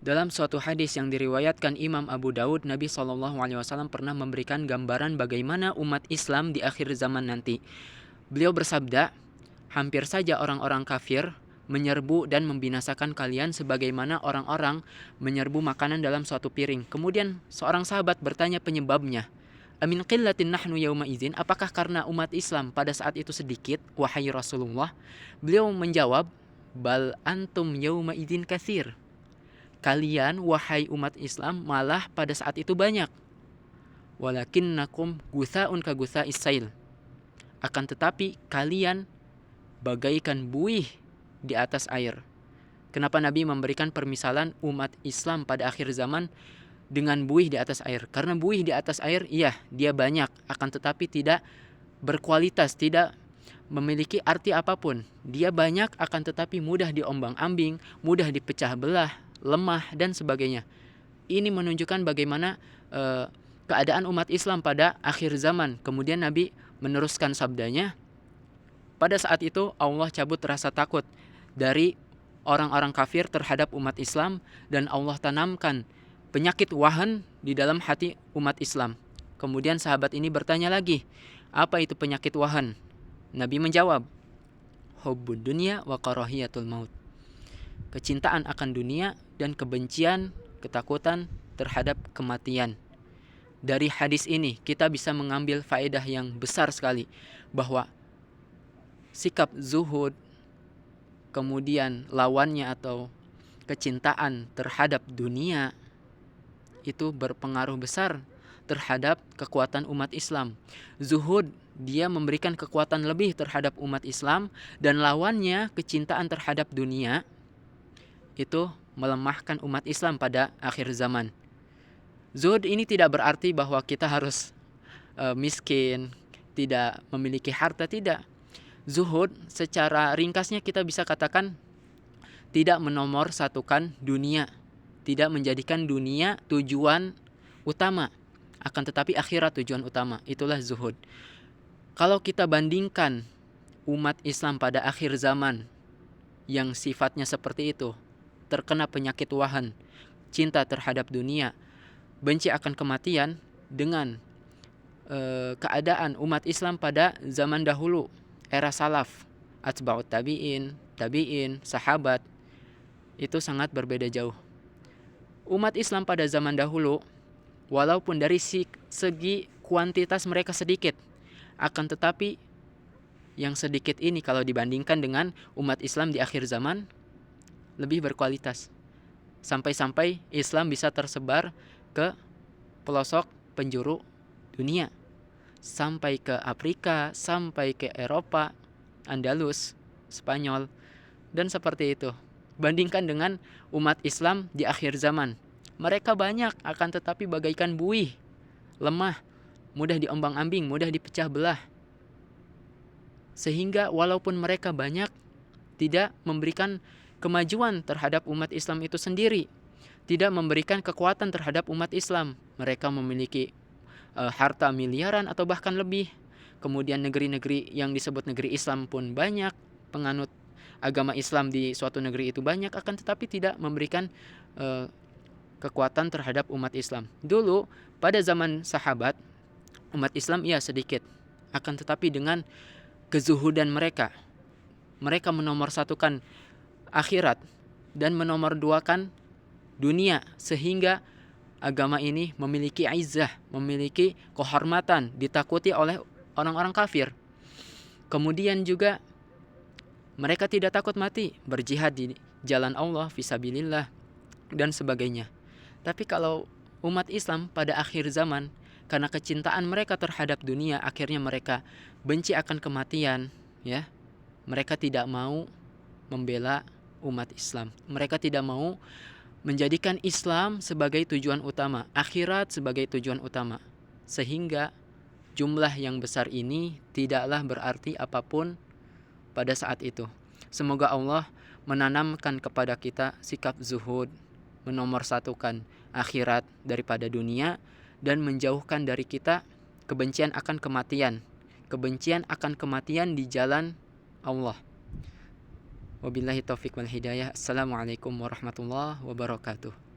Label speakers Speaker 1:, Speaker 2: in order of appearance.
Speaker 1: Dalam suatu hadis yang diriwayatkan Imam Abu Daud, Nabi SAW pernah memberikan gambaran bagaimana umat Islam di akhir zaman nanti. Beliau bersabda, hampir saja orang-orang kafir menyerbu dan membinasakan kalian sebagaimana orang-orang menyerbu makanan dalam suatu piring. Kemudian seorang sahabat bertanya penyebabnya. Amin qillatin nahnu yauma idzin, apakah karena umat Islam pada saat itu sedikit, wahai Rasulullah? Beliau menjawab, bal antum yauma idzin katsir. Kalian wahai umat Islam malah pada saat itu banyak. Walakinnakum gutsaun ka gutsa'is sail. Akan tetapi kalian bagaikan buih di atas air. Kenapa Nabi memberikan permisalan umat Islam pada akhir zaman dengan buih di atas air? Karena buih di atas air, iya, dia banyak, akan tetapi tidak berkualitas, tidak memiliki arti apapun. Dia banyak, akan tetapi mudah diombang-ambing, mudah dipecah belah, lemah, dan sebagainya. Ini menunjukkan bagaimana keadaan umat Islam pada akhir zaman. Kemudian Nabi meneruskan sabdanya, pada saat itu Allah cabut rasa takut dari orang-orang kafir terhadap umat Islam, dan Allah tanamkan penyakit wahan di dalam hati umat Islam. Kemudian sahabat ini bertanya lagi, apa itu penyakit wahan? Nabi menjawab, hubbud dunya wa karahiyatul maut. Kecintaan akan dunia dan kebencian, ketakutan terhadap kematian. Dari hadis ini kita bisa mengambil faedah yang besar sekali, bahwa sikap zuhud, kemudian lawannya atau kecintaan terhadap dunia, itu berpengaruh besar terhadap kekuatan umat Islam. Zuhud, dia memberikan kekuatan lebih terhadap umat Islam, dan lawannya kecintaan terhadap dunia, itu melemahkan umat Islam pada akhir zaman. Zuhud ini tidak berarti bahwa kita harus miskin, tidak memiliki harta, tidak. Zuhud secara ringkasnya kita bisa katakan tidak menomorsatukan dunia, tidak menjadikan dunia tujuan utama, akan tetapi akhirat tujuan utama. Itulah zuhud. Kalau kita bandingkan umat Islam pada akhir zaman yang sifatnya seperti itu, terkena penyakit wahan, cinta terhadap dunia, benci akan kematian, dengan keadaan umat Islam pada zaman dahulu, era salaf, atba'ut tabi'in, sahabat, itu sangat berbeda jauh. Umat Islam pada zaman dahulu, walaupun dari segi kuantitas mereka sedikit, akan tetapi yang sedikit ini kalau dibandingkan dengan umat Islam di akhir zaman, lebih berkualitas. Sampai-sampai Islam bisa tersebar ke pelosok penjuru dunia, sampai ke Afrika, sampai ke Eropa, Andalus, Spanyol, dan seperti itu. Bandingkan dengan umat Islam di akhir zaman, mereka banyak, akan tetapi bagaikan buih, lemah, mudah diombang-ambing, mudah dipecah belah. Sehingga walaupun mereka banyak, tidak memberikan kemajuan terhadap umat Islam itu sendiri, tidak memberikan kekuatan terhadap umat Islam. Mereka memiliki harta miliaran atau bahkan lebih. Kemudian negeri-negeri yang disebut negeri Islam pun banyak, penganut agama Islam di suatu negeri itu banyak, akan tetapi tidak memberikan kekuatan terhadap umat Islam. Dulu pada zaman sahabat, umat Islam ia sedikit, akan tetapi dengan kezuhudan mereka, mereka menomorsatukan akhirat dan menomorduakan dunia, sehingga agama ini memiliki izzah, memiliki kehormatan, ditakuti oleh orang-orang kafir. Kemudian juga mereka tidak takut mati, berjihad di jalan Allah, fisabilillah, dan sebagainya. Tapi kalau umat Islam pada akhir zaman, karena kecintaan mereka terhadap dunia, akhirnya mereka benci akan kematian, ya. Mereka tidak mau membela umat Islam. Mereka tidak mau menjadikan Islam sebagai tujuan utama, akhirat sebagai tujuan utama. Sehingga jumlah yang besar ini tidaklah berarti apapun pada saat itu. Semoga Allah menanamkan kepada kita sikap zuhud, menomorsatukan akhirat daripada dunia, dan menjauhkan dari kita kebencian akan kematian. Kebencian akan kematian di jalan Allah. Wabillahi taufiq wal hidayah. Assalamualaikum warahmatullahi wabarakatuh.